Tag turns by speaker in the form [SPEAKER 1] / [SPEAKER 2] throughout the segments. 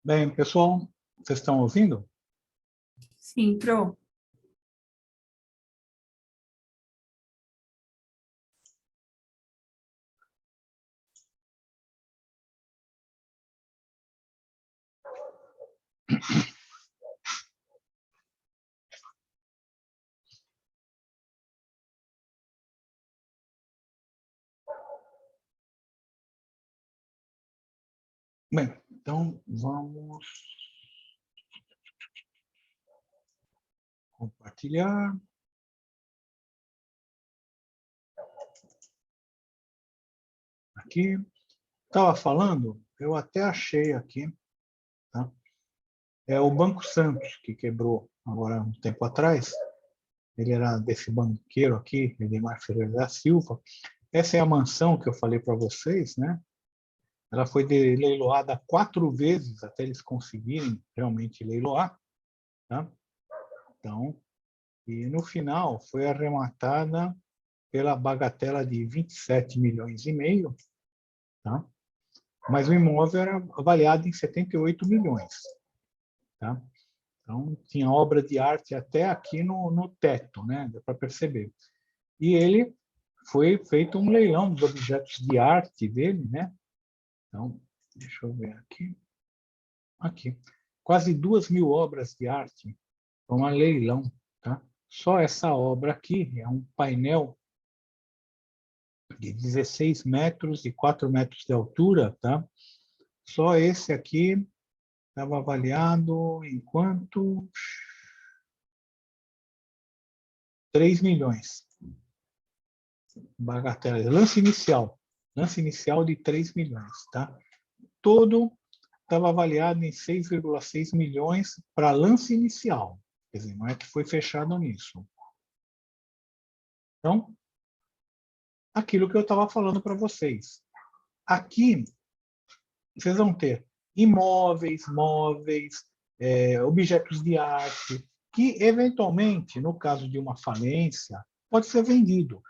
[SPEAKER 1] Bem, pessoal, vocês estão ouvindo?
[SPEAKER 2] Sim, Pro.
[SPEAKER 1] Bem, então vamos compartilhar. Aqui, estava falando, eu até achei aqui, tá? É o Banco Santos, que quebrou agora um tempo atrás. Ele era desse banqueiro aqui, Edmar Ferreira da Silva. Essa é a mansão que eu falei para vocês, né? Ela foi leiloada 4 vezes até eles conseguirem realmente leiloar, tá? Então, e no final foi arrematada pela bagatela de 27 milhões e meio, tá? Mas o imóvel era avaliado em 78 milhões, tá? Então, tinha obra de arte até aqui no teto, né? Dá para perceber. E ele foi feito um leilão dos objetos de arte dele, né? Então, deixa eu ver aqui. Aqui. Quase 2.000 obras de arte vão a leilão, tá? Só essa obra aqui é um painel de 16 metros e 4 metros de altura, tá? Só esse aqui estava avaliado em quanto? 3 milhões. Bagatela. Lance inicial de 3 milhões, tá? Todo estava avaliado em 6,6 milhões para lance inicial. Quer dizer, não é que foi fechado nisso. Então, aquilo que eu estava falando para vocês. Aqui, vocês vão ter imóveis, móveis, objetos de arte, que, eventualmente, no caso de uma falência, pode ser vendido.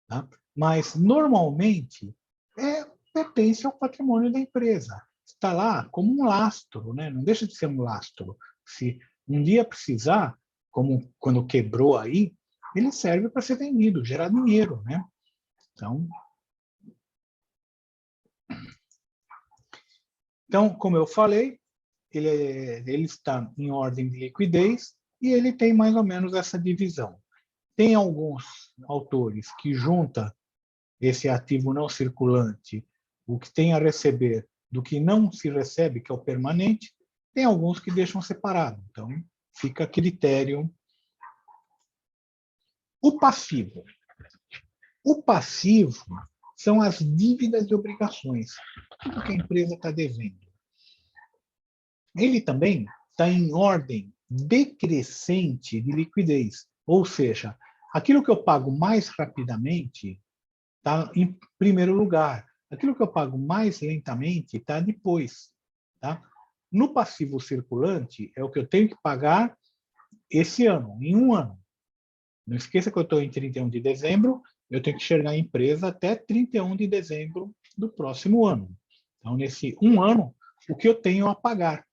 [SPEAKER 1] Tá? Mas, normalmente, pertence ao patrimônio da empresa. Está lá como um lastro, né? Não deixa de ser um lastro. Se um dia precisar, como quando quebrou aí, ele serve para ser vendido, gerar dinheiro, né? Então, como eu falei, ele está em ordem de liquidez e ele tem mais ou menos essa divisão. Tem alguns autores que juntam esse ativo não circulante, o que tem a receber do que não se recebe, que é o permanente, tem alguns que deixam separado. Então, fica a critério. O passivo. O passivo são as dívidas e obrigações, tudo que a empresa está devendo. Ele também está em ordem decrescente de liquidez, ou seja, aquilo que eu pago mais rapidamente está em primeiro lugar. Aquilo que eu pago mais lentamente está depois. Tá? No passivo circulante, é o que eu tenho que pagar esse ano, em um ano. Não esqueça que eu estou em 31 de dezembro, eu tenho que chegar a empresa até 31 de dezembro do próximo ano. Então, nesse um ano, o que eu tenho a pagar?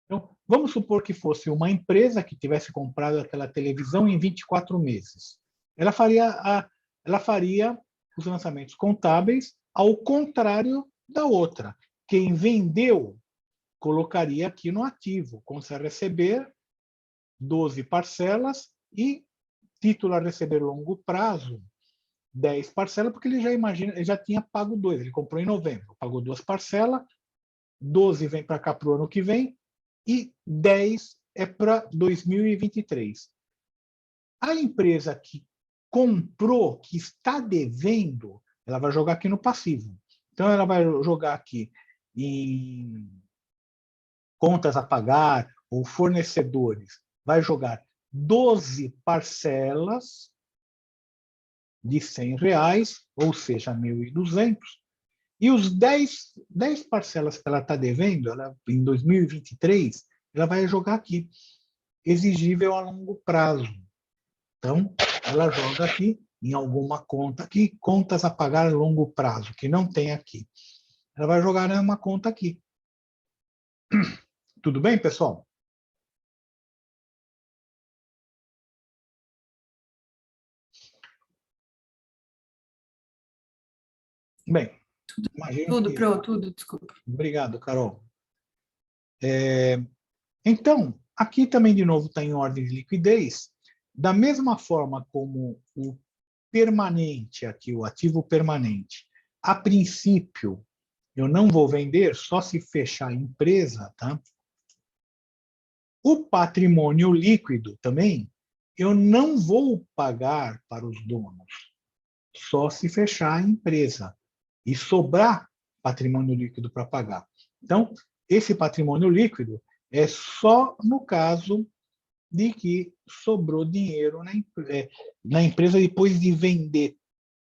[SPEAKER 1] Então, vamos supor que fosse uma empresa que tivesse comprado aquela televisão em 24 meses. Ela faria os lançamentos contábeis ao contrário da outra. Quem vendeu colocaria aqui no ativo, como se a receber 12 parcelas e título a receber longo prazo, 10 parcelas, porque ele já tinha pago 2, ele comprou em novembro, pagou 2 parcelas, 12 vem para cá para o ano que vem e 10 é para 2023. A empresa que comprou, que está devendo, ela vai jogar aqui no passivo. Então, ela vai jogar aqui em contas a pagar ou fornecedores, vai jogar 12 parcelas de R$100, ou seja, 1.200, e os 10 parcelas que ela está devendo, em 2023, ela vai jogar aqui, exigível a longo prazo. Então, ela joga aqui em alguma conta aqui, contas a pagar a longo prazo, que não tem aqui. Ela vai jogar numa conta aqui. Tudo bem, pessoal? Bem, imagino
[SPEAKER 2] Tudo,
[SPEAKER 1] que...
[SPEAKER 2] Pro, tudo, desculpa.
[SPEAKER 1] Obrigado, Carol. Então, aqui também, de novo, está em ordem de liquidez. Da mesma forma como o permanente, aqui, o ativo permanente, a princípio, eu não vou vender, só se fechar a empresa, tá? O patrimônio líquido também, eu não vou pagar para os donos, só se fechar a empresa e sobrar patrimônio líquido para pagar. Então, esse patrimônio líquido é só no caso de que sobrou dinheiro na empresa depois de vender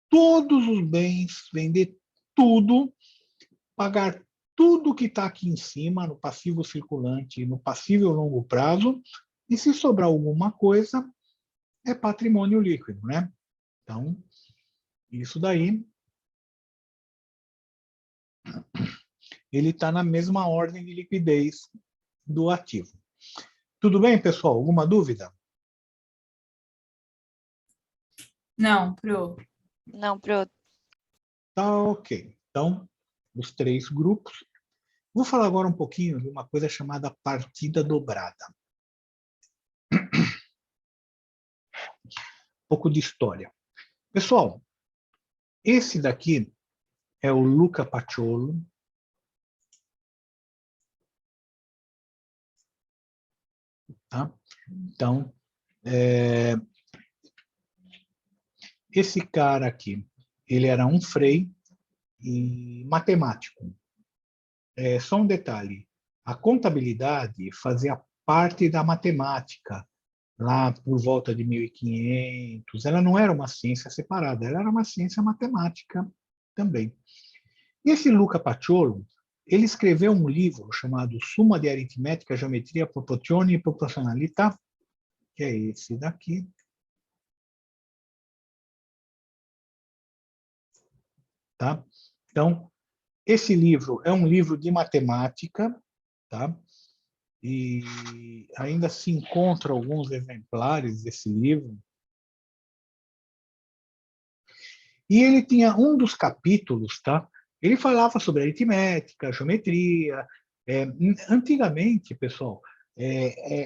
[SPEAKER 1] todos os bens, vender tudo, pagar tudo que está aqui em cima, no passivo circulante, no passivo longo prazo, e se sobrar alguma coisa, é patrimônio líquido, né? Então, isso daí, ele está na mesma ordem de liquidez do ativo. Tudo bem, pessoal? Alguma dúvida?
[SPEAKER 2] Não, Pro.
[SPEAKER 3] Não, Pro.
[SPEAKER 1] Tá ok. Então, os três grupos. Vou falar agora um pouquinho de uma coisa chamada partida dobrada. Um pouco de história. Pessoal, esse daqui é o Luca Paciolo. Tá? Então, esse cara aqui, ele era um frei e matemático. Só um detalhe, a contabilidade fazia parte da matemática, lá por volta de 1500. Ela não era uma ciência separada, ela era uma ciência matemática também. E esse Luca Paciolo, ele escreveu um livro chamado Summa de Aritmética, Geometria, Proporzioni e Proporzionalità, que é esse daqui. Tá? Então, esse livro é um livro de matemática, tá? E ainda se encontram alguns exemplares desse livro. E ele tinha um dos capítulos, tá? Ele falava sobre aritmética, geometria. Antigamente, pessoal,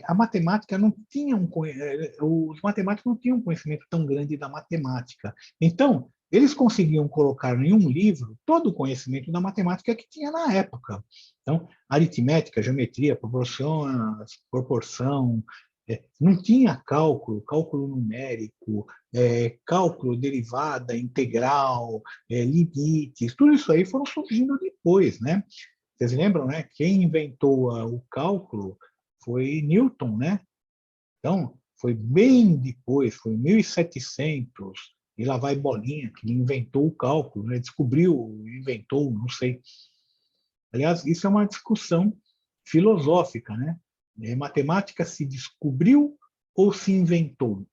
[SPEAKER 1] a matemática não tinha os matemáticos não tinham um conhecimento tão grande da matemática. Então, eles conseguiam colocar em um livro todo o conhecimento da matemática que tinha na época. Então, aritmética, geometria, proporção, não tinha cálculo, cálculo numérico, cálculo, derivada, integral, limites, tudo isso aí foram surgindo depois, né? Vocês lembram, né? Quem inventou o cálculo foi Newton, né? Então, foi bem depois, foi em 1700, e lá vai Bolinha, que inventou o cálculo, né? Descobriu, inventou, não sei. Aliás, isso é uma discussão filosófica, né? Matemática se descobriu ou se inventou?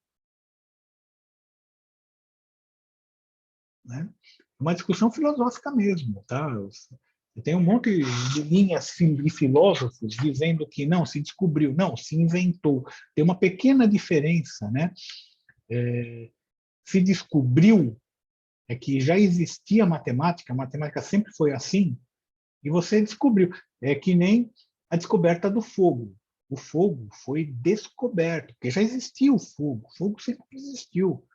[SPEAKER 1] Né? Uma discussão filosófica mesmo, tá? Tem um monte de linhas de filósofos dizendo que não se descobriu, não se inventou. Tem uma pequena diferença, né? Se descobriu é que já existia matemática, a matemática sempre foi assim, e você descobriu. É que nem a descoberta do fogo. O fogo foi descoberto, porque já existia o fogo sempre existiu.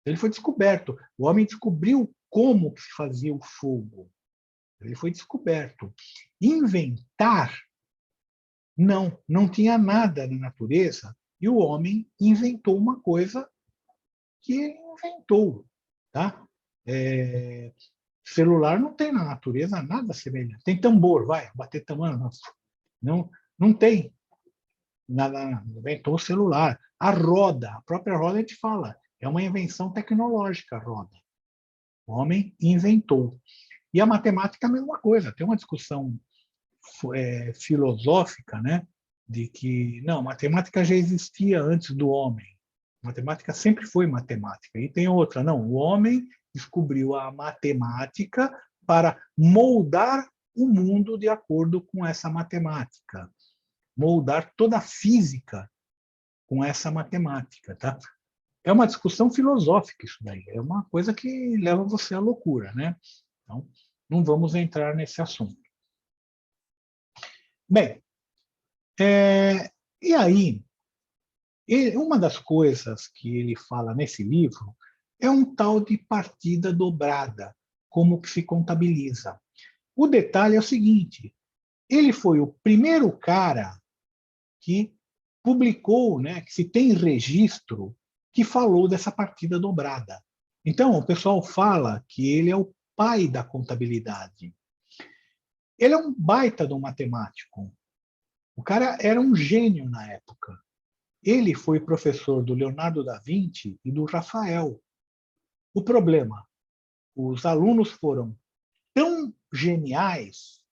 [SPEAKER 1] Ele foi descoberto. O homem descobriu como se fazia o fogo. Ele foi descoberto. Inventar, não tinha nada na natureza e o homem inventou uma coisa que ele inventou. Tá? Celular não tem na natureza nada semelhante. Tem tambor, vai, bater tambor. Não tem nada. Inventou o celular. A roda, a própria roda a gente fala, é uma invenção tecnológica a roda. O homem inventou. E a matemática é a mesma coisa. Tem uma discussão filosófica, né, de que não, matemática já existia antes do homem. Matemática sempre foi matemática. E tem outra, não. O homem descobriu a matemática para moldar o mundo de acordo com essa matemática. Moldar toda a física com essa matemática, tá? É uma discussão filosófica isso daí. É uma coisa que leva você à loucura, né? Então, não vamos entrar nesse assunto. Bem, e aí, uma das coisas que ele fala nesse livro é um tal de partida dobrada, como que se contabiliza. O detalhe é o seguinte, ele foi o primeiro cara que publicou, né, que se tem registro, que falou dessa partida dobrada. Então, o pessoal fala que ele é o pai da contabilidade. Ele é um baita de um matemático. O cara era um gênio na época. Ele foi professor do Leonardo da Vinci e do Rafael. O problema, os alunos foram tão geniais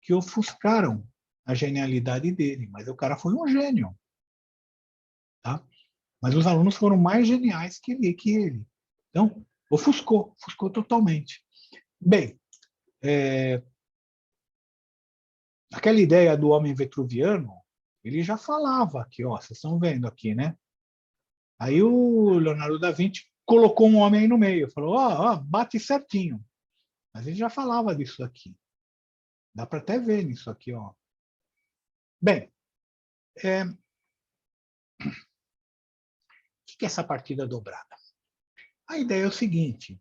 [SPEAKER 1] que ofuscaram a genialidade dele, mas o cara foi um gênio. Tá? Mas os alunos foram mais geniais que ele. Então, ofuscou totalmente. Bem, aquela ideia do homem vitruviano, ele já falava aqui, ó, vocês estão vendo aqui, né? Aí o Leonardo da Vinci colocou um homem aí no meio, falou, ó, bate certinho. Mas ele já falava disso aqui. Dá para até ver nisso aqui, ó. Bem, o que é essa partida dobrada? A ideia é o seguinte,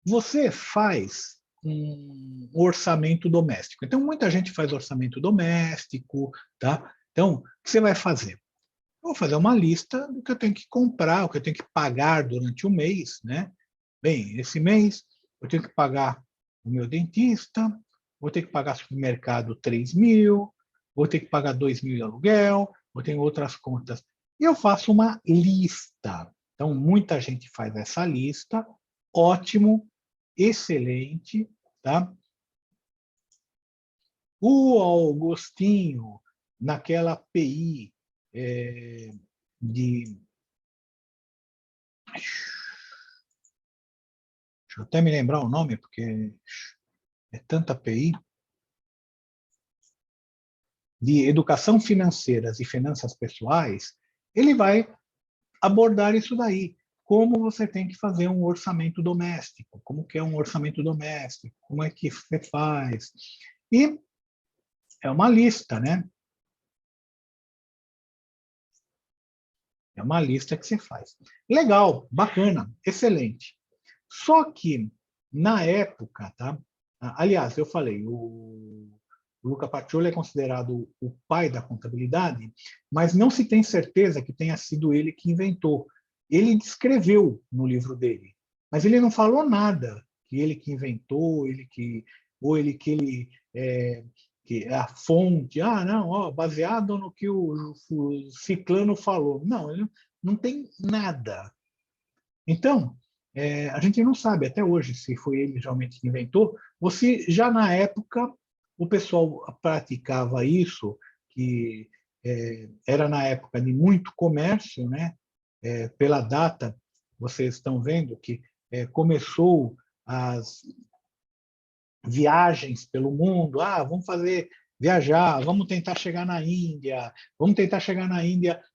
[SPEAKER 1] você faz um orçamento doméstico. Então, muita gente faz orçamento doméstico, tá? Então, o que você vai fazer? Eu vou fazer uma lista do que eu tenho que comprar, o que eu tenho que pagar durante o mês, né? Bem, esse mês eu tenho que pagar o meu dentista, vou ter que pagar supermercado 3.000, vou ter que pagar 2.000 de aluguel, vou ter outras contas. E eu faço uma lista. Então, muita gente faz essa lista, ótimo, excelente, tá? O Augustinho, naquela PI de... Deixa eu até me lembrar o nome, porque é tanta PI. De educação financeiras e finanças pessoais, ele vai abordar isso daí. Como você tem que fazer um orçamento doméstico, como que é um orçamento doméstico, como é que você faz. E é uma lista, né? É uma lista que você faz. Legal, bacana, excelente. Só que, na época, tá? Aliás, eu falei, o Luca Pacioli é considerado o pai da contabilidade, mas não se tem certeza que tenha sido ele que inventou. Ele descreveu no livro dele, mas ele não falou nada que ele que inventou, que a fonte, não, ó, baseado no que o ciclano falou. Não, ele não tem nada. Então, a gente não sabe até hoje se foi ele realmente que inventou, ou se já na época o pessoal praticava isso, que era na época de muito comércio, né? Pela data, vocês estão vendo que começou as viagens pelo mundo, vamos viajar, vamos tentar chegar na Índia,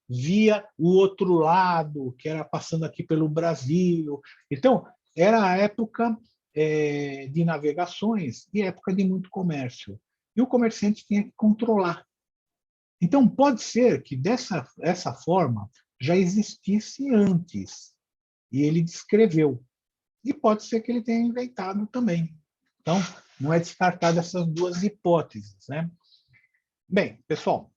[SPEAKER 1] via o outro lado, que era passando aqui pelo Brasil. Então, era a época de navegações e época de muito comércio. E o comerciante tinha que controlar. Então, pode ser que essa forma já existisse antes, e ele descreveu. E pode ser que ele tenha inventado também. Então, não é descartada essas duas hipóteses, né? Bem, pessoal,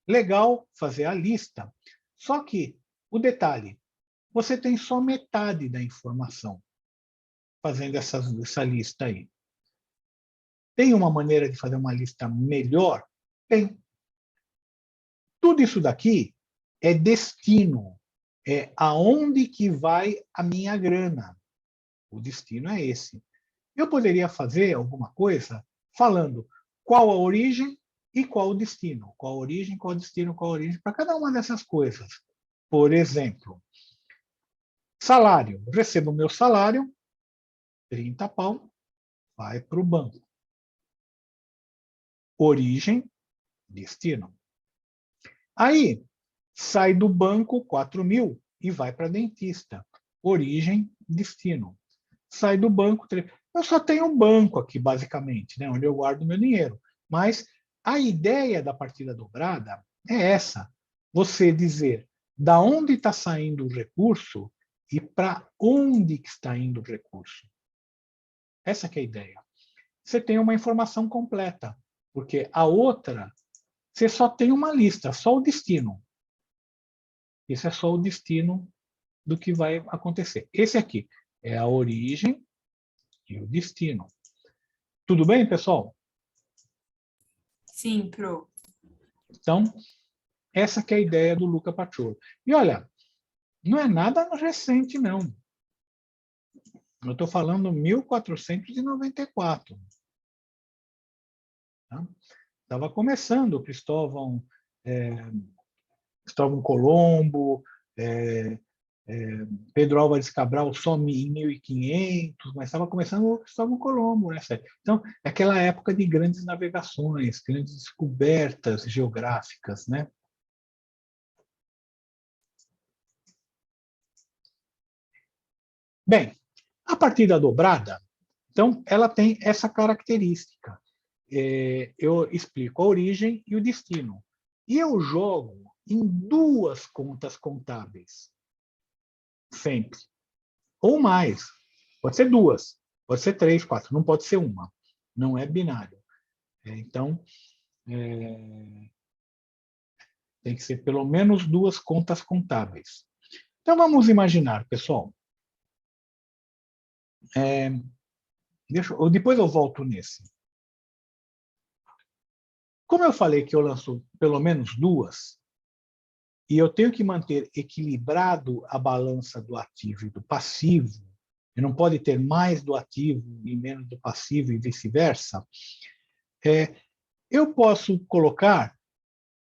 [SPEAKER 1] legal fazer a lista, só que o detalhe, você tem só metade da informação fazendo essa lista aí. Tem uma maneira de fazer uma lista melhor? Tem. Tudo isso daqui é destino, é aonde que vai a minha grana. O destino é esse. Eu poderia fazer alguma coisa falando qual a origem E qual o destino? Qual a origem, qual o destino, qual a origem, para cada uma dessas coisas. Por exemplo, salário. Recebo o meu salário, 30 pau, vai para o banco. Origem, destino. Aí, sai do banco 4.000 e vai para dentista. Origem, destino. Sai do banco. Eu só tenho um banco aqui, basicamente, né, onde eu guardo meu dinheiro. Mas a ideia da partida dobrada é essa. Você dizer da onde está saindo o recurso e para onde está indo o recurso. Essa que é a ideia. Você tem uma informação completa, porque a outra, você só tem uma lista, só o destino. Esse é só o destino do que vai acontecer. Esse aqui é a origem e o destino. Tudo bem, pessoal?
[SPEAKER 2] Sim, pro.
[SPEAKER 1] Então, essa que é a ideia do Luca Paciolo. E olha, não é nada recente, não. Eu estou falando 1494. Tá? Estava começando o Cristóvão Colombo, Pedro Álvares Cabral só em 1500, mas estava começando o Cristóvão Colombo, né? Então, é aquela época de grandes navegações, grandes descobertas geográficas, né? Bem, a partida dobrada, então, ela tem essa característica. Eu explico a origem e o destino. E eu jogo em duas contas contábeis. Sempre. Ou mais. Pode ser duas, pode ser três, quatro, não pode ser uma. Não é binário. Então, tem que ser pelo menos duas contas contábeis. Então, vamos imaginar, pessoal. Depois eu volto nesse. Como eu falei que eu lanço pelo menos duas, e eu tenho que manter equilibrado a balança do ativo e do passivo, e não pode ter mais do ativo e menos do passivo e vice-versa, eu posso colocar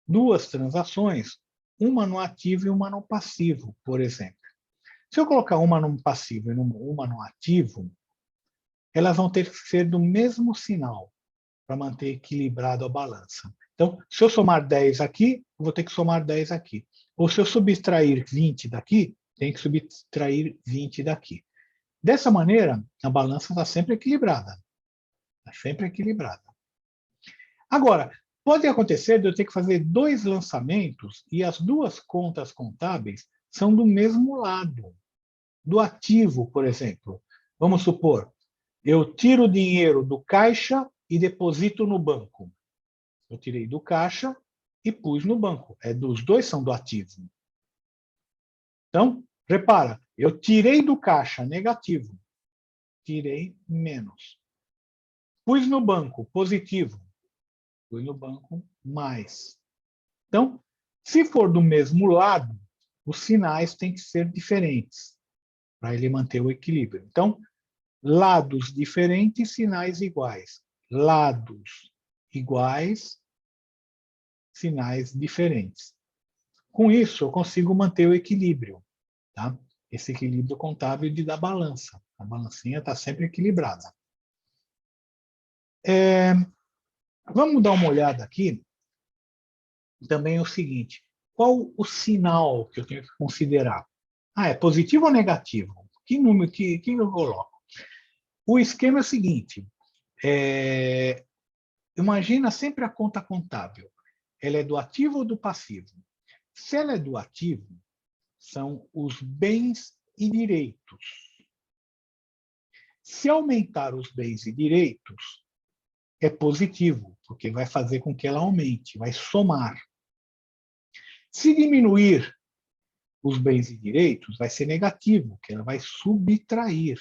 [SPEAKER 1] duas transações, uma no ativo e uma no passivo, por exemplo. Se eu colocar uma no passivo e uma no ativo, elas vão ter que ser do mesmo sinal para manter equilibrado a balança. Então, se eu somar 10 aqui, eu vou ter que somar 10 aqui. Ou se eu subtrair 20 daqui, tem que subtrair 20 daqui. Dessa maneira, a balança está sempre equilibrada. Está sempre equilibrada. Agora, pode acontecer de eu ter que fazer dois lançamentos e as duas contas contábeis são do mesmo lado. Do ativo, por exemplo. Vamos supor, eu tiro o dinheiro do caixa e deposito no banco. Eu tirei do caixa e pus no banco. Os dois são do ativo. Então, repara, eu tirei do caixa negativo, tirei menos. Pus no banco positivo, pus no banco mais. Então, se for do mesmo lado, os sinais têm que ser diferentes para ele manter o equilíbrio. Então, lados diferentes, sinais iguais. Lados iguais, sinais diferentes. Com isso, eu consigo manter o equilíbrio, tá? Esse equilíbrio contábil da balança. A balancinha está sempre equilibrada. Vamos dar uma olhada aqui também o seguinte. Qual o sinal que eu tenho que considerar? É positivo ou negativo? Que número que eu coloco? O esquema é o seguinte. Imagina sempre a conta contábil. Ela é do ativo ou do passivo? Se ela é do ativo, são os bens e direitos. Se aumentar os bens e direitos, é positivo, porque vai fazer com que ela aumente, vai somar. Se diminuir os bens e direitos, vai ser negativo, que ela vai subtrair.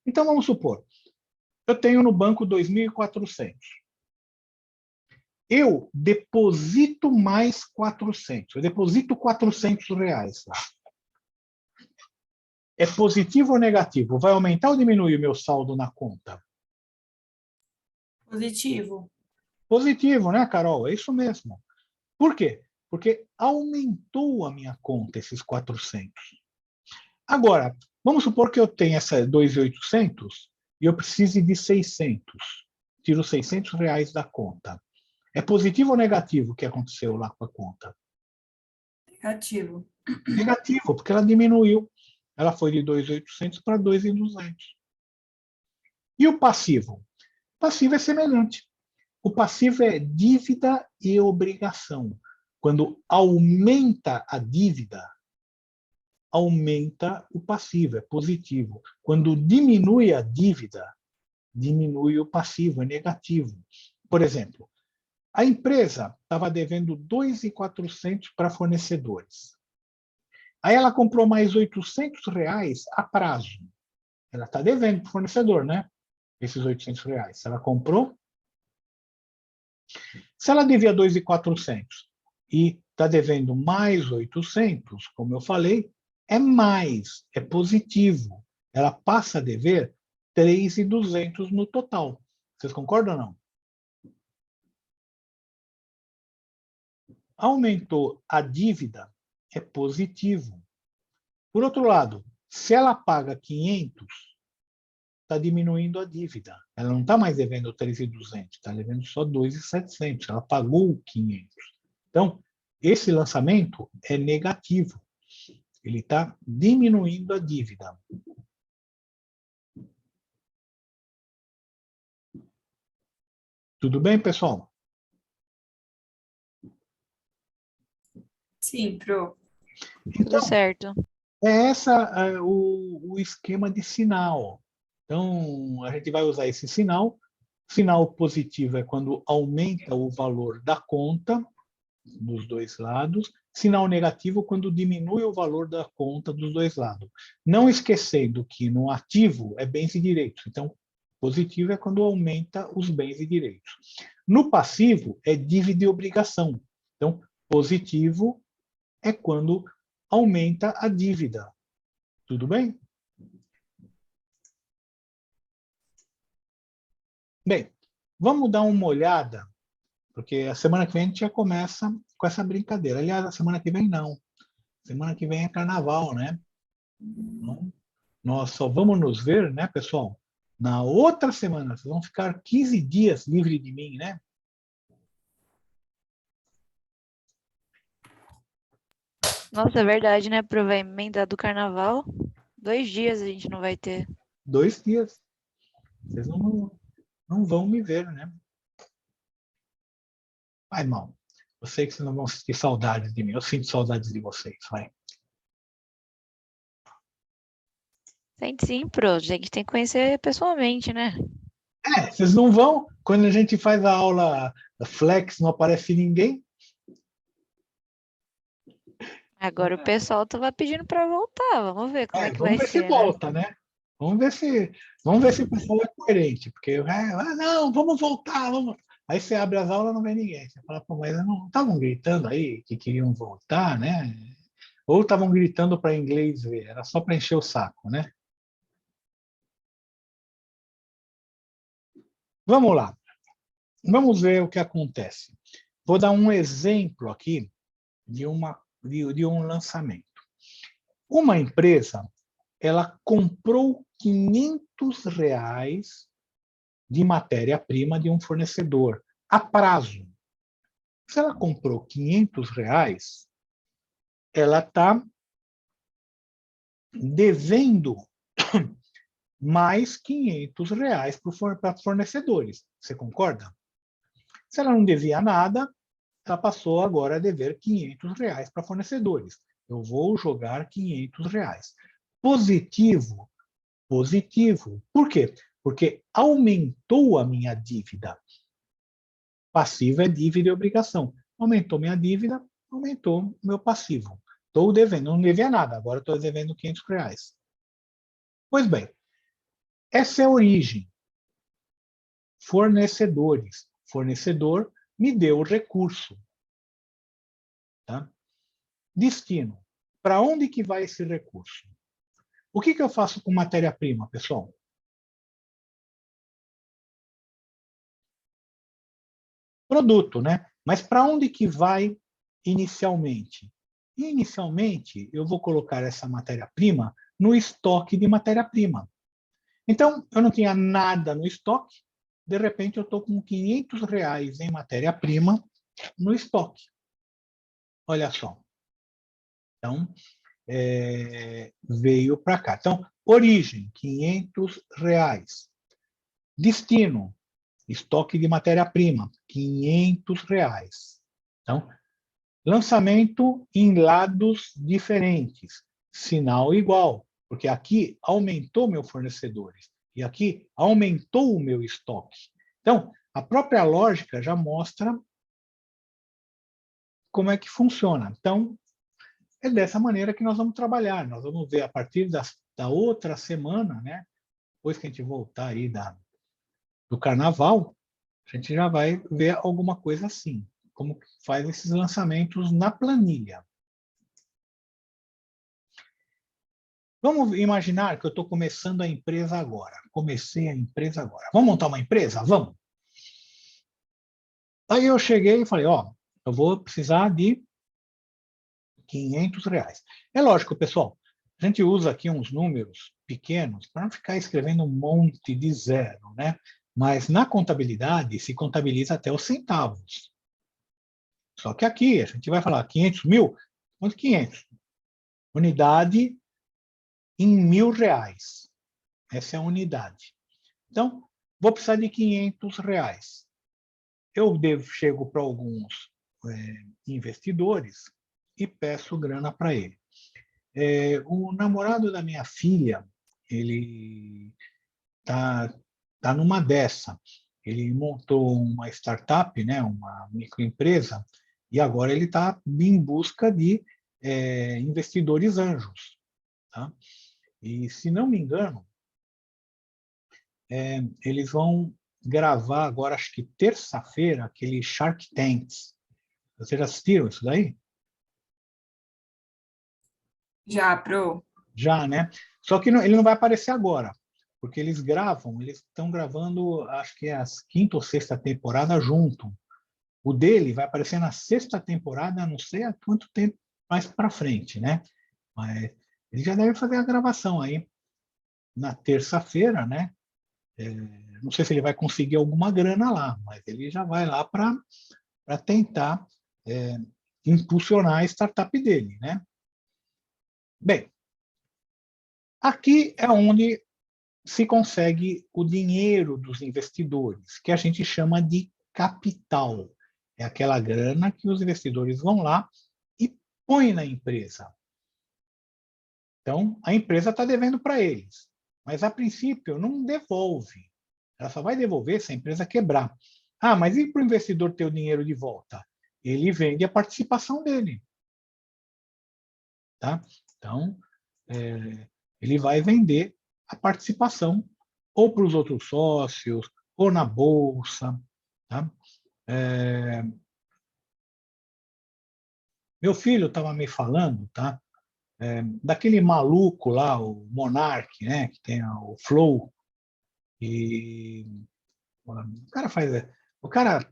[SPEAKER 1] Então, vamos supor, eu tenho no banco 2.400. Eu deposito mais 400. Eu deposito R$400 lá. É positivo ou negativo? Vai aumentar ou diminuir o meu saldo na conta?
[SPEAKER 2] Positivo.
[SPEAKER 1] Positivo, né, Carol? É isso mesmo. Por quê? Porque aumentou a minha conta esses 400. Agora, vamos supor que eu tenha essa 2.800 e eu precise de 600. Tiro R$ 600 da conta. É positivo ou negativo o que aconteceu lá com a conta?
[SPEAKER 2] Negativo.
[SPEAKER 1] Negativo, porque ela diminuiu. Ela foi de 2.800 para 2.200. E o passivo? O passivo é semelhante. O passivo é dívida e obrigação. Quando aumenta a dívida, aumenta o passivo, é positivo. Quando diminui a dívida, diminui o passivo, é negativo. Por exemplo, a empresa estava devendo 2.400 para fornecedores. Aí ela comprou mais R$ 800 a prazo. Ela está devendo para o fornecedor, né? Esses R$ 800. Ela comprou. Se ela devia 2.400 e está devendo mais 800, como eu falei, é mais, é positivo. Ela passa a dever 3.200 no total. Vocês concordam ou não? Aumentou a dívida, é positivo. Por outro lado, se ela paga 500, está diminuindo a dívida. Ela não está mais devendo 3.200, está devendo só 2.700. Ela pagou 500. Então, esse lançamento é negativo. Ele está diminuindo a dívida. Tudo bem, pessoal?
[SPEAKER 2] Sim, pro.
[SPEAKER 3] Tudo certo.
[SPEAKER 1] É essa o esquema de sinal. Então, a gente vai usar esse sinal. Sinal positivo é quando aumenta o valor da conta dos dois lados. Sinal negativo quando diminui o valor da conta dos dois lados. Não esquecendo que no ativo é bens e direitos. Então, positivo é quando aumenta os bens e direitos. No passivo é dívida e obrigação. Então, positivo é quando aumenta a dívida. Tudo bem? Bem, vamos dar uma olhada, porque a semana que vem a gente já começa com essa brincadeira. Aliás, a semana que vem não. Semana que vem é carnaval, né? Então, nós só vamos nos ver, né, pessoal? Na outra semana. Vocês vão ficar 15 dias livre de mim, né?
[SPEAKER 3] Nossa, é verdade, né? Vai emendar do carnaval. 2 dias a gente não vai ter.
[SPEAKER 1] 2 dias. Vocês não vão me ver, né? Vai, mal. Eu sei que vocês não vão sentir saudades de mim. Eu sinto saudades de vocês, vai.
[SPEAKER 3] Sente sim, pro. A gente tem que conhecer pessoalmente, né?
[SPEAKER 1] Vocês não vão? Quando a gente faz a aula flex, não aparece ninguém?
[SPEAKER 3] Agora o pessoal tava pedindo pra voltar. Vamos ver como é que vai
[SPEAKER 1] Vamos ver se
[SPEAKER 3] ser, né?
[SPEAKER 1] volta, né? Vamos ver se o pessoal é coerente, porque não, vamos voltar, vamos. Aí você abre as aulas, não vê ninguém. Você fala, pô, mas não estavam gritando aí que queriam voltar, né? Ou estavam gritando para inglês ver, era só para encher o saco, né? Vamos lá. Vamos ver o que acontece. Vou dar um exemplo aqui de um lançamento. Uma empresa, ela comprou R$ 500 de matéria-prima de um fornecedor a prazo. Se ela comprou R$ 500, ela está devendo mais R$ 500 para fornecedores. Você concorda? Se ela não devia nada, ela passou agora a dever R$ 500 para fornecedores. Eu vou jogar R$ 500. Positivo, positivo. Por quê? Porque aumentou a minha dívida. Passivo é dívida e obrigação. Aumentou minha dívida, aumentou meu passivo. Estou devendo, não devia nada, agora estou devendo R$ 500. Pois bem, essa é a origem. Fornecedores. Fornecedor me deu o recurso. Tá? Destino. Para onde que vai esse recurso? O que eu faço com matéria-prima, pessoal? produto, né? Mas para onde que vai inicialmente? Inicialmente, eu vou colocar essa matéria-prima no estoque de matéria-prima. Então, eu não tinha nada no estoque, de repente eu estou com R$ 500 em matéria-prima no estoque. Olha só. Então, veio para cá. Então, origem, R$ 500. Destino, estoque de matéria-prima, R$ 500. Então, lançamento em lados diferentes, sinal igual, porque aqui aumentou meu fornecedores e aqui aumentou o meu estoque. Então, a própria lógica já mostra como é que funciona. Então, é dessa maneira que nós vamos trabalhar. Nós vamos ver a partir da outra semana, né? Depois que a gente voltar aí do carnaval, a gente já vai ver alguma coisa assim, como que faz esses lançamentos na planilha. Vamos imaginar que eu estou começando a empresa agora. Comecei a empresa agora. Vamos montar uma empresa? Vamos. Aí eu cheguei e falei, ó, eu vou precisar de R$ 500. É lógico, pessoal, a gente usa aqui uns números pequenos para não ficar escrevendo um monte de zero, né? Mas na contabilidade se contabiliza até os centavos. Só que aqui a gente vai falar 500 mil, quanto 500? Unidade em R$ 1.000. Essa é a unidade. Então, vou precisar de R$ 500. Eu chego para alguns investidores e peço grana para ele. O namorado da minha filha, ele tá numa dessa. Ele montou uma startup, né, uma microempresa, e agora ele está em busca de investidores anjos. Tá? E, se não me engano, eles vão gravar agora, acho que terça-feira, aquele Shark Tanks. Vocês já assistiram isso daí?
[SPEAKER 2] Já, Pro.
[SPEAKER 1] Já, né? Só que ele não vai aparecer agora, porque eles estão gravando, acho que é a quinta ou sexta temporada junto. O dele vai aparecer na sexta temporada, não sei há quanto tempo mais para frente, né? Mas ele já deve fazer a gravação aí na terça-feira, né? Não sei se ele vai conseguir alguma grana lá, mas ele já vai lá para tentar impulsionar a startup dele, né? Bem, aqui é onde se consegue o dinheiro dos investidores, que a gente chama de capital. É aquela grana que os investidores vão lá e põem na empresa. Então, a empresa está devendo para eles, mas a princípio não devolve. Ela só vai devolver se a empresa quebrar. Ah, mas e para o investidor ter o dinheiro de volta? Ele vende a participação dele. Tá? Então, ele vai vender a participação ou para os outros sócios, ou na bolsa. Tá? Meu filho estava me falando, tá? Daquele maluco lá, o Monark, né? Que tem o Flow. E o cara o cara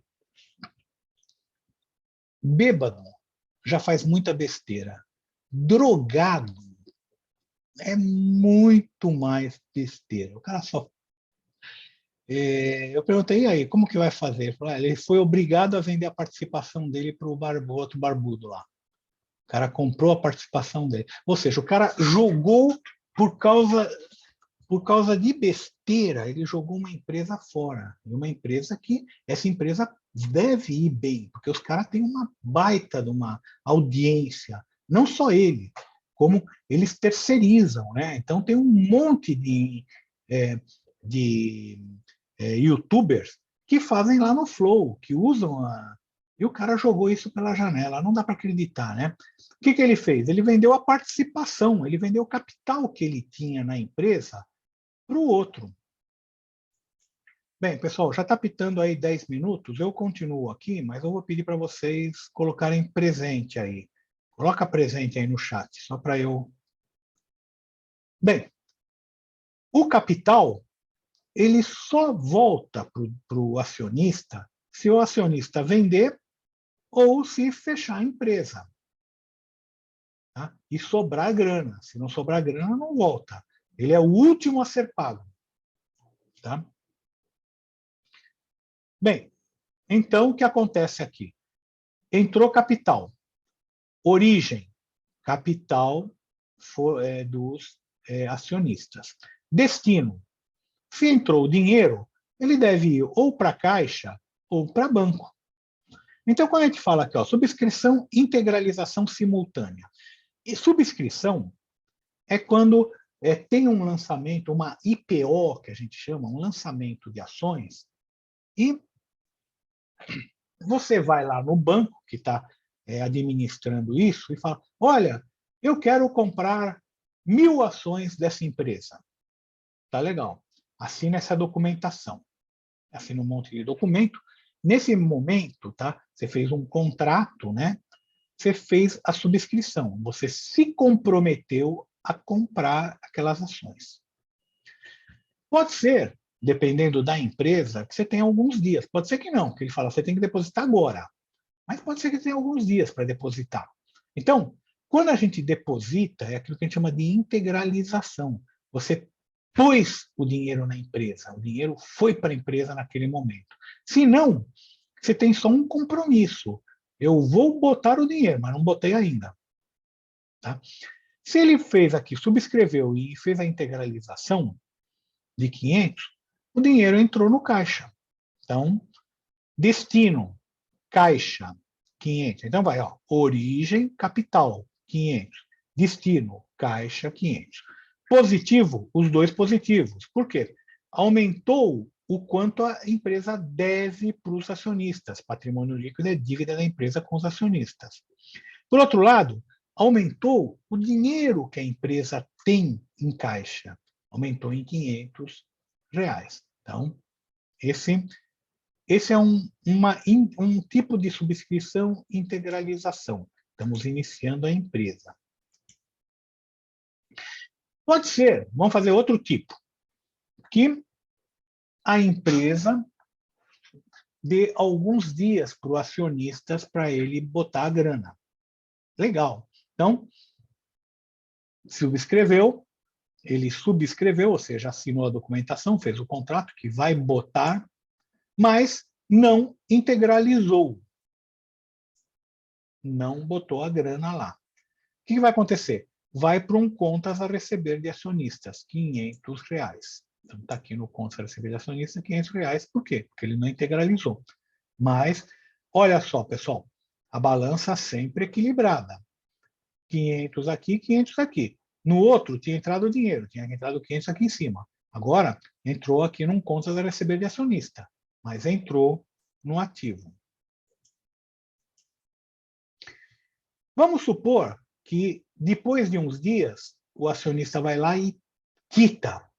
[SPEAKER 1] bêbado já faz muita besteira. Drogado é muito mais besteira. O cara só. Eu perguntei, e aí, como que vai fazer? Ele falou, ele foi obrigado a vender a participação dele para o outro barbudo lá. O cara comprou a participação dele. Ou seja, o cara jogou por causa de besteira, ele jogou uma empresa fora. Uma empresa que essa empresa deve ir bem, porque os caras têm uma baita de uma audiência. Não só ele, como eles terceirizam, né? Então tem um monte de YouTubers que fazem lá no Flow, que usam e o cara jogou isso pela janela, não dá para acreditar, né? O que ele fez? Ele vendeu a participação, ele vendeu o capital que ele tinha na empresa para o outro. Bem, pessoal, já está pitando aí 10 minutos, eu continuo aqui, mas eu vou pedir para vocês colocarem presente aí. Coloca presente aí no chat, só para eu... Bem, o capital, ele só volta para o acionista se o acionista vender ou se fechar a empresa. Tá? E sobrar grana. Se não sobrar grana, não volta. Ele é o último a ser pago. Tá? Bem, então o que acontece aqui? Entrou capital. Origem, capital dos acionistas. Destino, se entrou dinheiro, ele deve ir ou para a Caixa ou para banco. Então, quando a gente fala aqui, ó, subscrição, integralização simultânea. E subscrição é quando tem um lançamento, uma IPO, que a gente chama, um lançamento de ações, e você vai lá no banco que está administrando isso e fala, olha, eu quero comprar 1000 ações dessa empresa. Tá legal. Assina essa documentação. Assina um monte de documento. Nesse momento, tá? Você fez um contrato, né? Você fez a subscrição. Você se comprometeu a comprar aquelas ações. Pode ser, dependendo da empresa, que você tenha alguns dias. Pode ser que não, que ele fala, você tem que depositar agora. Mas pode ser que tenha alguns dias para depositar. Então, quando a gente deposita, é aquilo que a gente chama de integralização. Você pôs o dinheiro na empresa, o dinheiro foi para a empresa naquele momento. Se não, você tem só um compromisso. Eu vou botar o dinheiro, mas não botei ainda. Tá? Se ele fez aqui, subscreveu e fez a integralização de 500, o dinheiro entrou no caixa. Então, destino, caixa, 500. Então vai, ó, origem, capital, 500. Destino, caixa, 500. Positivo, os dois positivos. Por quê? Aumentou o quanto a empresa deve para os acionistas. Patrimônio líquido é dívida da empresa com os acionistas. Por outro lado, aumentou o dinheiro que a empresa tem em caixa. Aumentou em R$ 500. Então, esse é um tipo de subscrição integralização. Estamos iniciando a empresa. Pode ser, vamos fazer outro tipo, que a empresa dê alguns dias para os acionistas para ele botar a grana. Legal. Então, subscreveu, ele subscreveu, ou seja, assinou a documentação, fez o contrato que vai botar, mas não integralizou. Não botou a grana lá. O que vai acontecer? Vai para um contas a receber de acionistas, R$ 500. Então, está aqui no contas a receber de acionistas, R$ 500. Por quê? Porque ele não integralizou. Mas, olha só, pessoal, a balança sempre equilibrada. 500 aqui, 500 aqui. No outro, tinha entrado o dinheiro, tinha entrado 500 aqui em cima. Agora, entrou aqui num contas a receber de acionista, mas entrou no ativo. Vamos supor que, depois de uns dias, o acionista vai lá e quita.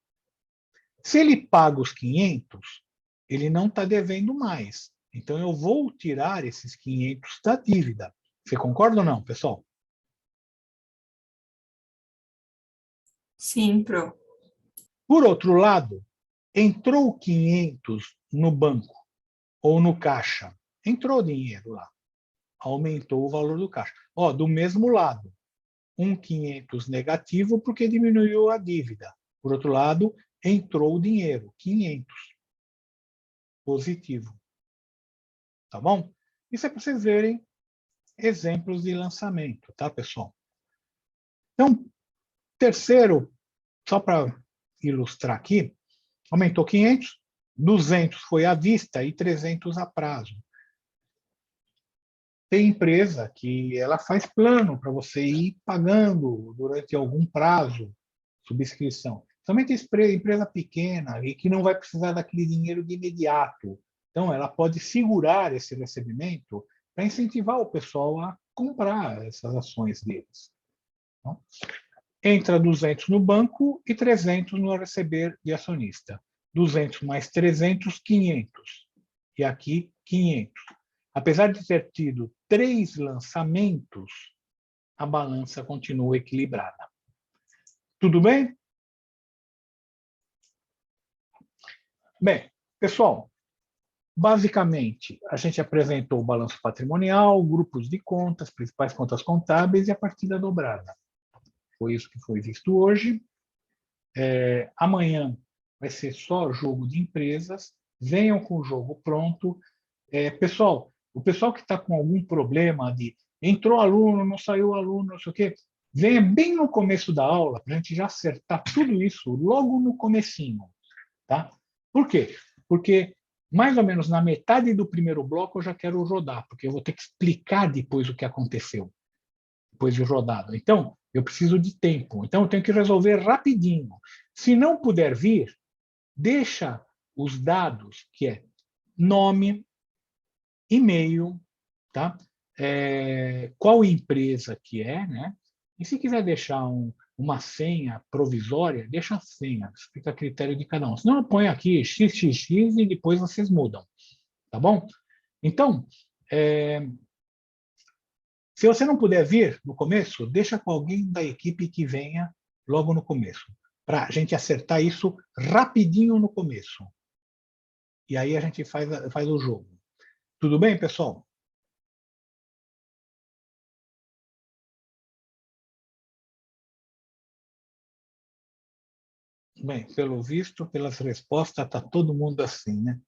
[SPEAKER 1] Se ele paga os 500, ele não está devendo mais. Então, eu vou tirar esses 500 da dívida. Você concorda ou não, pessoal?
[SPEAKER 2] Sim, Pro.
[SPEAKER 1] Por outro lado, entrou 500 no banco ou no caixa. Entrou dinheiro lá. Aumentou o valor do caixa. Ó, do mesmo lado, 500 negativo porque diminuiu a dívida. Por outro lado, entrou o dinheiro, 500 positivo. Tá bom? Isso é para vocês verem exemplos de lançamento, tá, pessoal? Então, terceiro, só para ilustrar aqui, aumentou 500, 200 foi à vista e 300 a prazo. Tem empresa que ela faz plano para você ir pagando durante algum prazo, subscrição. Somente empresa pequena e que não vai precisar daquele dinheiro de imediato. Então, ela pode segurar esse recebimento para incentivar o pessoal a comprar essas ações deles. Então, entra 200 no banco e 300 no receber de acionista. 200 mais 300, 500. E aqui, 500. Apesar de ter tido 3 lançamentos, a balança continua equilibrada. Tudo bem? Bem, pessoal, Basicamente, a gente apresentou o balanço patrimonial, grupos de contas, principais contas contábeis e a partida dobrada. Foi isso que foi visto hoje. Amanhã vai ser só jogo de empresas. Venham com o jogo pronto. Pessoal, o pessoal que está com algum problema de entrou aluno, não saiu aluno, não sei o quê, venha bem no começo da aula para a gente já acertar tudo isso logo no comecinho. Tá? Por quê? Porque mais ou menos na metade do primeiro bloco eu já quero rodar, porque eu vou ter que explicar depois o que aconteceu, depois de rodado. Então, eu preciso de tempo. Então, eu tenho que resolver rapidinho. Se não puder vir, deixa os dados, que é nome, e-mail, tá? Qual empresa que é, né? E se quiser deixar uma senha provisória, deixa a senha, fica a critério de cada um. Senão eu ponho aqui XXX e depois vocês mudam, tá bom? Então, se você não puder vir no começo, deixa com alguém da equipe que venha logo no começo, para a gente acertar isso rapidinho no começo. E aí a gente faz o jogo. Tudo bem, pessoal? Bem, pelo visto, pelas respostas, está todo mundo assim, né?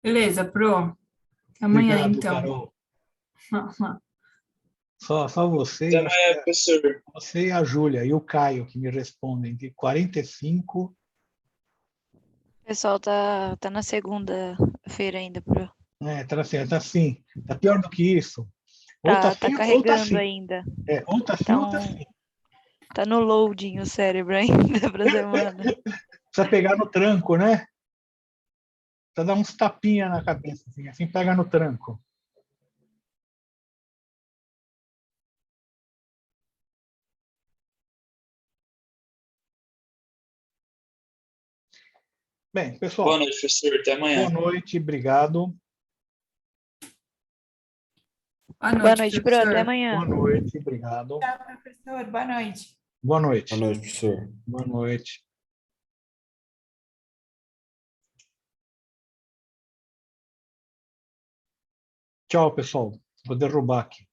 [SPEAKER 2] Beleza, Pro. Até amanhã,
[SPEAKER 1] Obrigado,
[SPEAKER 2] então.
[SPEAKER 1] Carol. Só você,
[SPEAKER 4] Até
[SPEAKER 1] e acho que
[SPEAKER 4] amanhã, professor.
[SPEAKER 1] você e a Júlia e o Caio que me respondem de 45.
[SPEAKER 3] O pessoal tá na segunda-feira ainda, pro.
[SPEAKER 1] Tá assim. Tá pior do que isso. Ou tá
[SPEAKER 3] Tá
[SPEAKER 1] assim, ou tá
[SPEAKER 3] carregando
[SPEAKER 1] assim.
[SPEAKER 3] ainda.
[SPEAKER 1] Ou tá assim, ou tá
[SPEAKER 3] Então,
[SPEAKER 1] assim.
[SPEAKER 3] tá no loading o cérebro ainda pra semana.
[SPEAKER 1] Precisa pegar no tranco, né? Precisa dar uns tapinha na cabeça, assim pega no tranco. Bem, pessoal,
[SPEAKER 4] Boa noite, professor. Até amanhã.
[SPEAKER 1] boa noite, obrigado.
[SPEAKER 2] Boa
[SPEAKER 3] Boa
[SPEAKER 2] noite,
[SPEAKER 3] noite, pro. Até
[SPEAKER 2] professor.
[SPEAKER 3] amanhã.
[SPEAKER 1] Boa noite, obrigado.
[SPEAKER 2] Tchau, professor. Boa noite.
[SPEAKER 1] Boa
[SPEAKER 5] Boa
[SPEAKER 1] noite.
[SPEAKER 5] noite, professor.
[SPEAKER 1] Boa noite. Tchau, pessoal. Vou derrubar aqui.